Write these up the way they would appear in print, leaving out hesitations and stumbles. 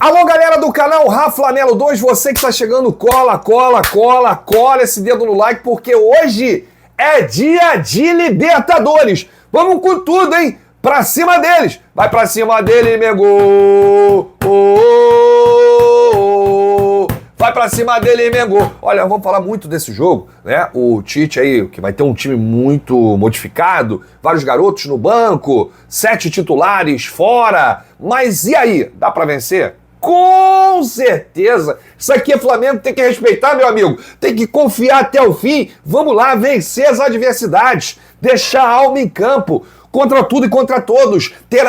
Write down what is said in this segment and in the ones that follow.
Alô, galera do canal Raflamelo 2, você que está chegando, cola esse dedo no like, porque hoje é dia de Libertadores. Vamos com tudo, hein? Pra cima deles. Vai pra cima dele, Mengão. Vai pra cima dele, Mengão. Olha, vamos falar muito desse jogo, né? O Tite aí, que vai ter um time muito modificado, vários garotos no banco, 7 titulares fora. Mas e aí? Dá pra vencer? Com certeza! Isso aqui é Flamengo, tem que respeitar, meu amigo. Tem que confiar até o fim. Vamos lá, vencer as adversidades. Deixar a alma em campo. Contra tudo e contra todos. Ter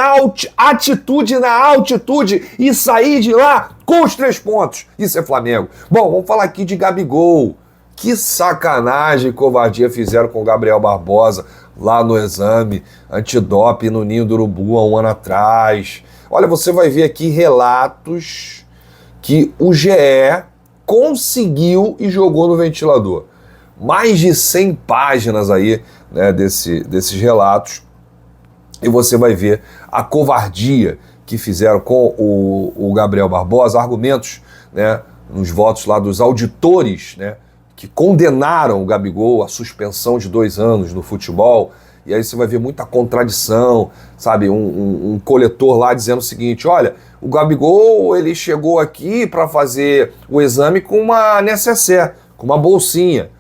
atitude na altitude e sair de lá com os 3 pontos. Isso é Flamengo. Bom, vamos falar aqui de Gabigol. Que sacanagem e covardia fizeram com o Gabriel Barbosa lá no exame antidoping no Ninho do Urubu há um ano atrás. Olha, você vai ver aqui relatos que o GE conseguiu e jogou no ventilador. Mais de 100 páginas aí, né, desses relatos. E você vai ver a covardia que fizeram com o Gabriel Barbosa, argumentos, né, nos votos lá dos auditores, né, que condenaram o Gabigol à suspensão de 2 anos no futebol. E aí você vai ver muita contradição, sabe? Um coletor lá dizendo o seguinte: olha, o Gabigol ele chegou aqui para fazer o exame com uma necessaire, com uma bolsinha.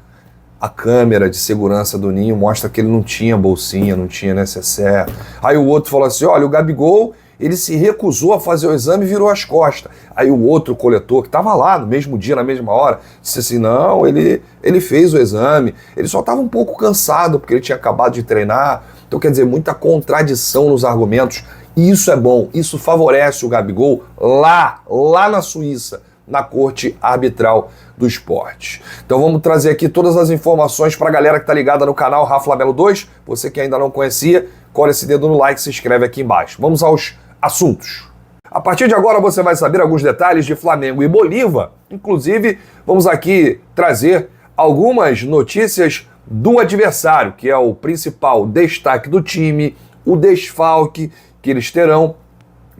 A câmera de segurança do Ninho mostra que ele não tinha bolsinha, não tinha necessaire. Aí o outro falou assim: olha, o Gabigol ele se recusou a fazer o exame e virou as costas. Aí o outro coletor, que estava lá no mesmo dia, na mesma hora, disse assim: não, ele fez o exame, ele só estava um pouco cansado, porque ele tinha acabado de treinar. Então, quer dizer, muita contradição nos argumentos. E isso é bom, isso favorece o Gabigol lá na Suíça, na Corte Arbitral do Esporte. Então vamos trazer aqui todas as informações para a galera que está ligada no canal Raflamelo 2. Você que ainda não conhecia, cola esse dedo no like e se inscreve aqui embaixo. Vamos aos assuntos. A partir de agora você vai saber alguns detalhes de Flamengo e Bolívar. Inclusive, vamos aqui trazer algumas notícias do adversário, que é o principal destaque do time, o desfalque que eles terão,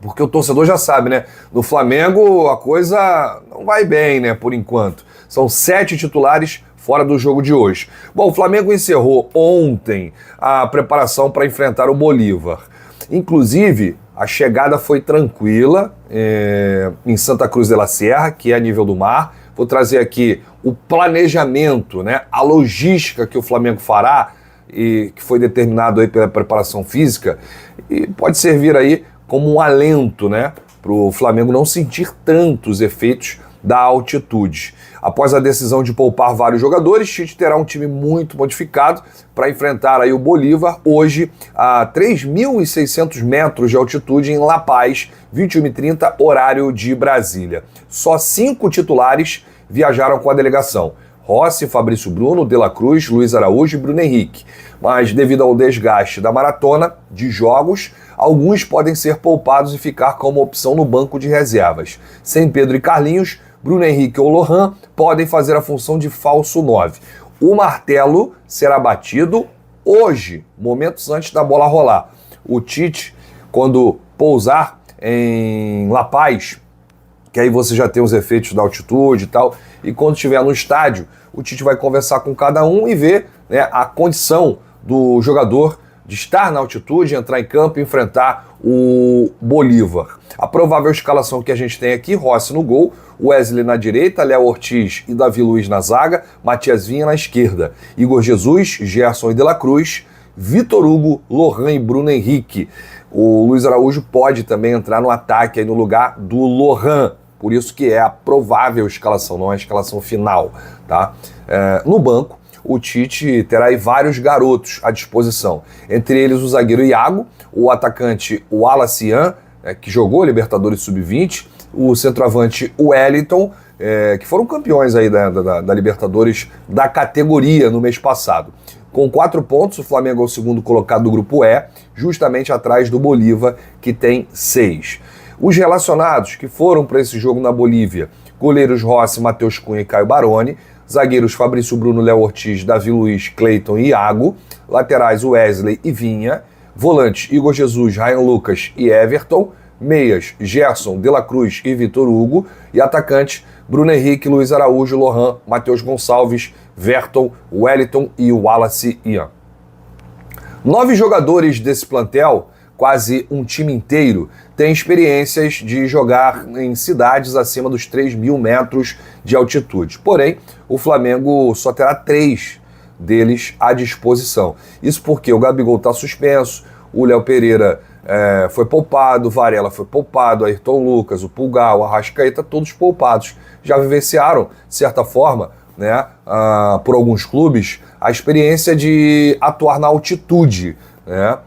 porque o torcedor já sabe, né? No Flamengo a coisa não vai bem, né? Por enquanto. São 7 titulares fora do jogo de hoje. Bom, o Flamengo encerrou ontem a preparação para enfrentar o Bolívar. Inclusive, a chegada foi tranquila em Santa Cruz de la Sierra, que é a nível do mar. Vou trazer aqui o planejamento, né, a logística que o Flamengo fará e que foi determinado aí pela preparação física, e pode servir aí como um alento, né, para o Flamengo não sentir tantos efeitos da altitude. Após a decisão de poupar vários jogadores, Tite terá um time muito modificado para enfrentar aí o Bolívar hoje a 3.600 metros de altitude em La Paz, 21h30, horário de Brasília. Só 5 titulares viajaram com a delegação: Rossi, Fabrício Bruno, De La Cruz, Luiz Araújo e Bruno Henrique. Mas devido ao desgaste da maratona de jogos, alguns podem ser poupados e ficar como opção no banco de reservas. Sem Pedro e Carlinhos, Bruno Henrique ou Lohan podem fazer a função de falso 9. O martelo será batido hoje, momentos antes da bola rolar. O Tite, quando pousar em La Paz, que aí você já tem os efeitos da altitude e tal, e quando estiver no estádio, o Tite vai conversar com cada um e ver, né, a condição do jogador de estar na altitude, entrar em campo e enfrentar o Bolívar. A provável escalação que a gente tem aqui: Rossi no gol, Wesley na direita, Léo Ortiz e Davi Luiz na zaga, Matias Vinha na esquerda, Igor Jesus, Gerson e De La Cruz, Vitor Hugo, Lohan e Bruno Henrique. O Luiz Araújo pode também entrar no ataque aí no lugar do Lohan, por isso que é a provável escalação, não é a escalação final, tá? No banco, o Tite terá aí vários garotos à disposição, entre eles o zagueiro Iago, o atacante o Alacian, que jogou Libertadores Sub-20, o centroavante Wellington, que foram campeões aí da Libertadores da categoria no mês passado. Com 4 pontos, o Flamengo é o segundo colocado do grupo E, justamente atrás do Bolívar, que tem 6. Os relacionados que foram para esse jogo na Bolívia: goleiros Rossi, Matheus Cunha e Caio Baroni, zagueiros Fabrício Bruno, Léo Ortiz, Davi Luiz, Cleiton e Iago, laterais Wesley e Vinha, volantes Igor Jesus, Ryan Lucas e Everton, meias Gerson, De La Cruz e Vitor Hugo, e atacantes Bruno Henrique, Luiz Araújo, Lohan, Matheus Gonçalves, Verton, Wellington e Wallace Ian. 9 jogadores desse plantel, quase um time inteiro, têm experiências de jogar em cidades acima dos 3.000 metros de altitude. Porém, o Flamengo só terá 3 deles à disposição. Isso porque o Gabigol está suspenso, o Léo Pereira foi poupado, o Varela foi poupado, Ayrton Lucas, o Pulgar, o Arrascaeta, todos poupados. Já vivenciaram, de certa forma, né, por alguns clubes, a experiência de atuar na altitude, né?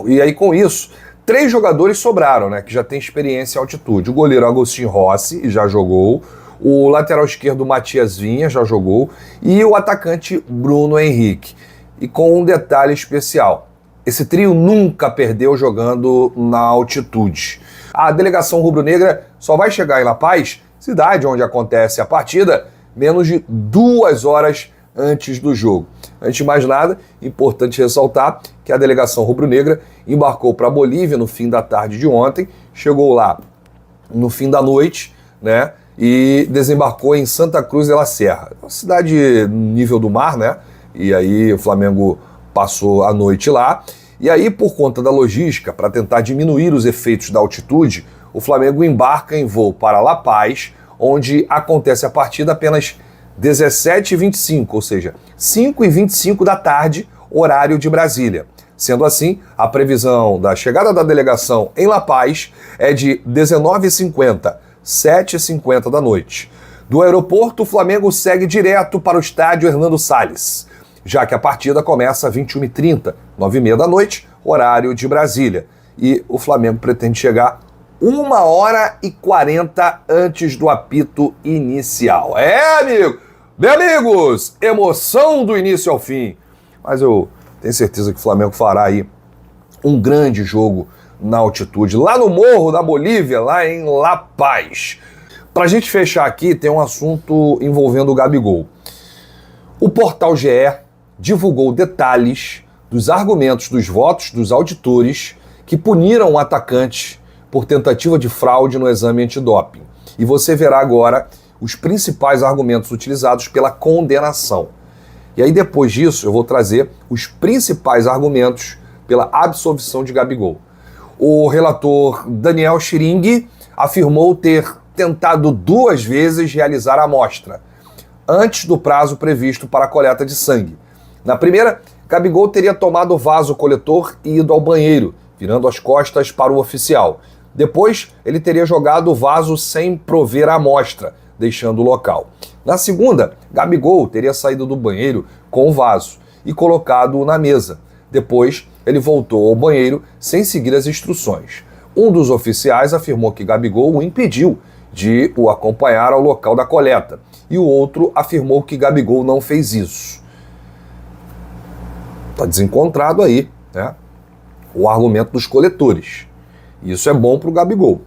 E aí, com isso, 3 jogadores sobraram, né, que já tem experiência em altitude. O goleiro Agostinho Rossi já jogou, o lateral esquerdo Matias Vinha já jogou e o atacante Bruno Henrique. E com um detalhe especial, esse trio nunca perdeu jogando na altitude. A delegação rubro-negra só vai chegar em La Paz, cidade onde acontece a partida, menos de 2 horas antes do jogo. Antes de mais nada, importante ressaltar que a delegação rubro-negra embarcou para a Bolívia no fim da tarde de ontem, chegou lá no fim da noite, né, e desembarcou em Santa Cruz de la Serra, uma cidade no nível do mar, né, e aí o Flamengo passou a noite lá, e aí por conta da logística, para tentar diminuir os efeitos da altitude, o Flamengo embarca em voo para La Paz, onde acontece a partida apenas 17h25, ou seja, 5h25 da tarde, horário de Brasília. Sendo assim, a previsão da chegada da delegação em La Paz é de 19h50, 7h50 da noite. Do aeroporto, o Flamengo segue direto para o estádio Hernando Salles, já que a partida começa às 21h30, 9h30 da noite, horário de Brasília. E o Flamengo pretende chegar 1h40 antes do apito inicial. Amigo! Bem, amigos, emoção do início ao fim. Mas eu tenho certeza que o Flamengo fará aí um grande jogo na altitude, lá no morro da Bolívia, lá em La Paz. Pra gente fechar aqui, tem um assunto envolvendo o Gabigol. O portal GE divulgou detalhes dos argumentos dos votos dos auditores que puniram o atacante por tentativa de fraude no exame antidoping. E você verá agora os principais argumentos utilizados pela condenação. E aí, depois disso, eu vou trazer os principais argumentos pela absolvição de Gabigol. O relator Daniel Schring afirmou ter tentado 2 vezes realizar a amostra, antes do prazo previsto para a coleta de sangue. Na primeira, Gabigol teria tomado o vaso coletor e ido ao banheiro, virando as costas para o oficial. Depois, ele teria jogado o vaso sem prover a amostra, deixando o local. Na segunda, Gabigol teria saído do banheiro com o vaso e colocado-o na mesa. Depois, ele voltou ao banheiro sem seguir as instruções. Um dos oficiais afirmou que Gabigol o impediu de o acompanhar ao local da coleta, e o outro afirmou que Gabigol não fez isso. Está desencontrado aí, né, o argumento dos coletores. Isso é bom para o Gabigol.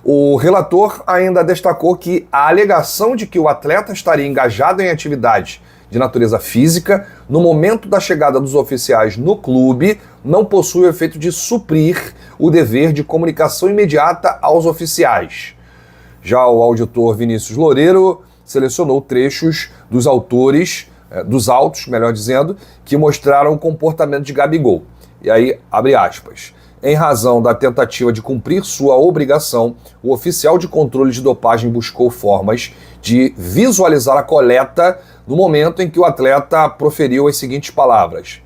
O relator ainda destacou que a alegação de que o atleta estaria engajado em atividade de natureza física no momento da chegada dos oficiais no clube não possui o efeito de suprir o dever de comunicação imediata aos oficiais. Já o auditor Vinícius Loureiro selecionou trechos dos autos, melhor dizendo, que mostraram o comportamento de Gabigol. E aí, abre aspas. Em razão da tentativa de cumprir sua obrigação, o oficial de controle de dopagem buscou formas de visualizar a coleta no momento em que o atleta proferiu as seguintes palavras.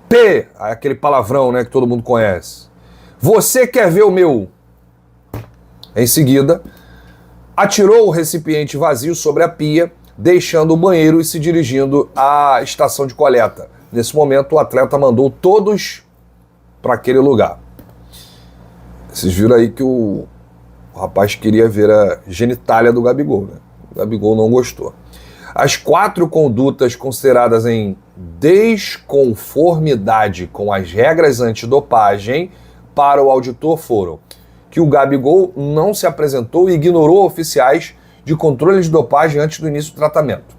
P, aquele palavrão, né, que todo mundo conhece. Você quer ver o meu? Em seguida, atirou o recipiente vazio sobre a pia, deixando o banheiro e se dirigindo à estação de coleta. Nesse momento, o atleta mandou todos para aquele lugar. Vocês viram aí que o rapaz queria ver a genitália do Gabigol, né? O Gabigol não gostou. As 4 condutas consideradas em desconformidade com as regras antidopagem para o auditor foram que o Gabigol não se apresentou e ignorou oficiais de controle de dopagem antes do início do tratamento.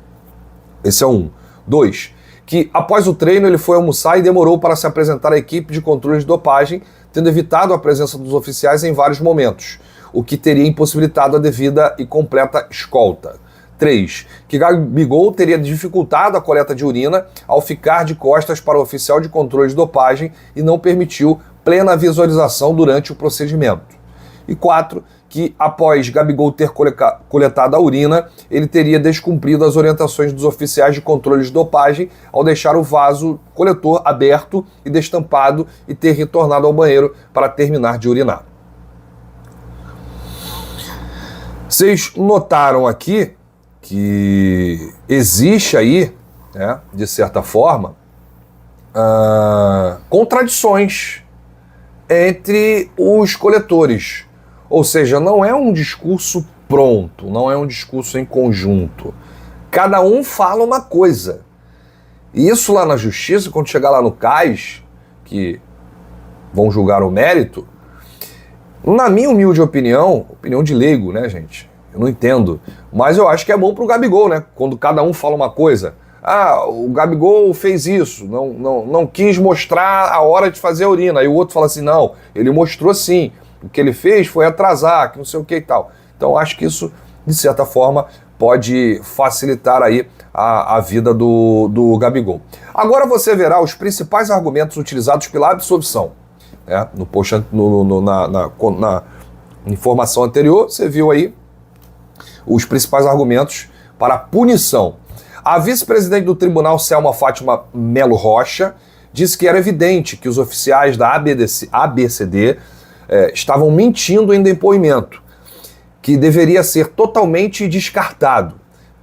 Esse é 1. 2. Que após o treino ele foi almoçar e demorou para se apresentar à equipe de controle de dopagem, tendo evitado a presença dos oficiais em vários momentos, o que teria impossibilitado a devida e completa escolta. 3. Que Gabigol teria dificultado a coleta de urina ao ficar de costas para o oficial de controle de dopagem e não permitiu plena visualização durante o procedimento. E 4. Que após Gabigol ter coletado a urina, ele teria descumprido as orientações dos oficiais de controle de dopagem ao deixar o vaso coletor aberto e destampado e ter retornado ao banheiro para terminar de urinar. Vocês notaram aqui que existe aí, né, de certa forma, contradições entre os coletores. Ou seja, não é um discurso pronto, não é um discurso em conjunto. Cada um fala uma coisa. E isso lá na justiça, quando chegar lá no CAIS, que vão julgar o mérito, na minha humilde opinião de leigo, né, gente? Eu não entendo. Mas eu acho que é bom pro Gabigol, né? Quando cada um fala uma coisa. Ah, o Gabigol fez isso, não quis mostrar a hora de fazer a urina. Aí o outro fala assim, não, ele mostrou sim. O que ele fez foi atrasar, que não sei o que e tal. Então acho que isso, de certa forma, pode facilitar aí a vida do Gabigol. Agora você verá os principais argumentos utilizados pela absolvição. Né? No post, na informação anterior, você viu aí os principais argumentos para a punição. A vice-presidente do tribunal, Selma Fátima Melo Rocha, disse que era evidente que os oficiais da ABCD estavam mentindo em depoimento, que deveria ser totalmente descartado.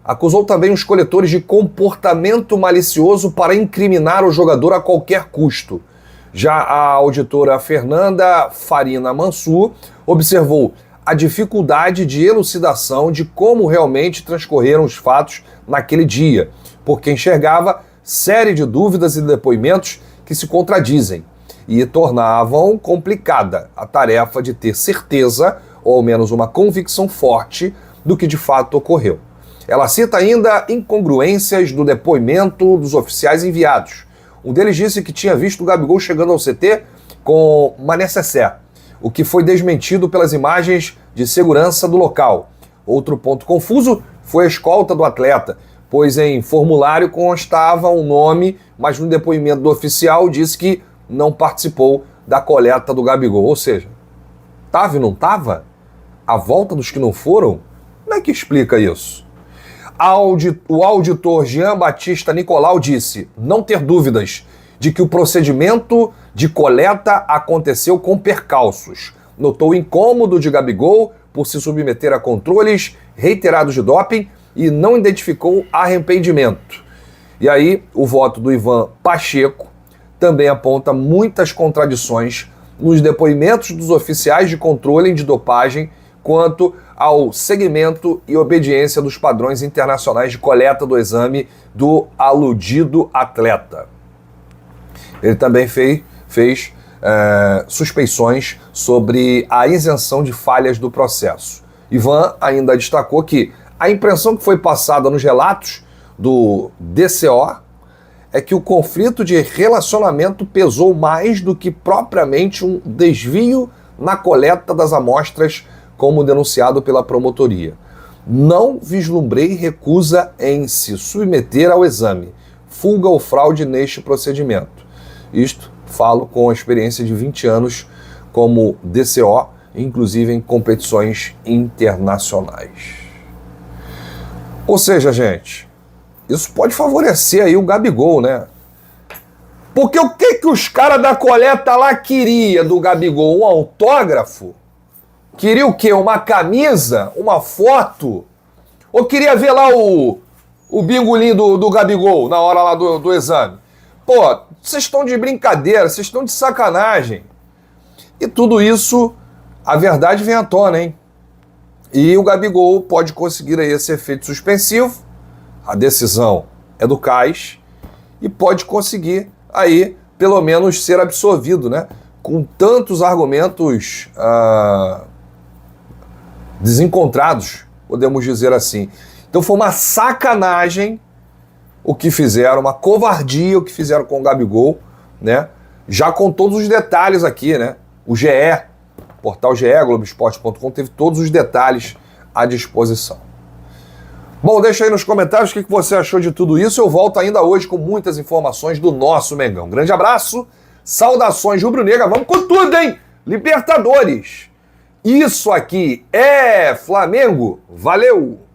Acusou também os coletores de comportamento malicioso para incriminar o jogador a qualquer custo. Já a auditora Fernanda Farina Mansur observou a dificuldade de elucidação de como realmente transcorreram os fatos naquele dia, porque enxergava série de dúvidas e depoimentos que se contradizem e tornavam complicada a tarefa de ter certeza, ou ao menos uma convicção forte, do que de fato ocorreu. Ela cita ainda incongruências do depoimento dos oficiais enviados. Um deles disse que tinha visto o Gabigol chegando ao CT com uma necessaire, o que foi desmentido pelas imagens de segurança do local. Outro ponto confuso foi a escolta do atleta, pois em formulário constava um nome, mas no depoimento do oficial disse que não participou da coleta do Gabigol. Ou seja, estava e não estava? A volta dos que não foram? Como é que explica isso? O auditor Jean Batista Nicolau disse não ter dúvidas de que o procedimento de coleta aconteceu com percalços. Notou o incômodo de Gabigol por se submeter a controles reiterados de doping e não identificou arrependimento. E aí, o voto do Ivan Pacheco também aponta muitas contradições nos depoimentos dos oficiais de controle de dopagem quanto ao seguimento e obediência dos padrões internacionais de coleta do exame do aludido atleta. Ele também fez suspeições sobre a isenção de falhas do processo. Ivan ainda destacou que a impressão que foi passada nos relatos do DCO é que o conflito de relacionamento pesou mais do que propriamente um desvio na coleta das amostras, como denunciado pela promotoria. Não vislumbrei recusa em se submeter ao exame, fuga ou fraude neste procedimento. Isto falo com a experiência de 20 anos como DCO, inclusive em competições internacionais. Ou seja, gente, isso pode favorecer aí o Gabigol, né? Porque o que os caras da coleta lá queria do Gabigol? Um autógrafo? Queria o quê? Uma camisa? Uma foto? Ou queria ver lá o bingolinho do Gabigol na hora lá do exame? Pô, vocês estão de brincadeira, vocês estão de sacanagem. E tudo isso, a verdade vem à tona, hein? E o Gabigol pode conseguir aí esse efeito suspensivo, a decisão é do CAIS, e pode conseguir aí, pelo menos, ser absolvido, né? Com tantos argumentos desencontrados, podemos dizer assim. Então foi uma sacanagem o que fizeram, uma covardia o que fizeram com o Gabigol, né? Já com todos os detalhes aqui, né? O GE, portal GE, Globoesporte.com, teve todos os detalhes à disposição. Bom, deixa aí nos comentários o que você achou de tudo isso. Eu volto ainda hoje com muitas informações do nosso Mengão. Grande abraço, saudações rubro-negra, vamos com tudo, hein? Libertadores. Isso aqui é Flamengo. Valeu!